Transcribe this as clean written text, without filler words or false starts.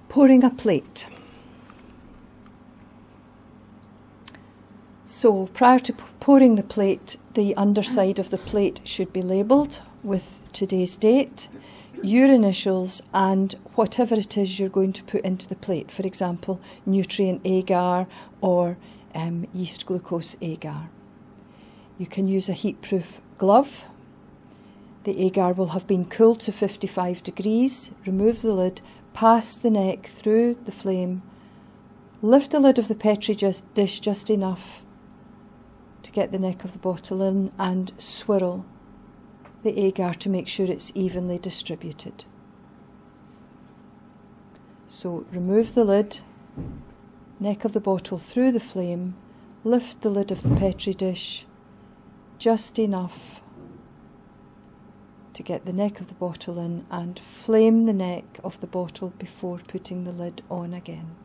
Pouring a plate. So prior to pouring the plate, the underside of the plate should be labelled with today's date, your initials and whatever it is you're going to put into the plate. For example, nutrient agar or yeast glucose agar. You can use a heat-proof glove. The agar will have been cooled to 55 degrees. Remove the lid, pass the neck through the flame, lift the lid of the Petri dish just enough to get the neck of the bottle in and swirl the agar to make sure it's evenly distributed. So remove the lid, neck of the bottle through the flame, lift the lid of the Petri dish just enough to get the neck of the bottle in and flame the neck of the bottle before putting the lid on again.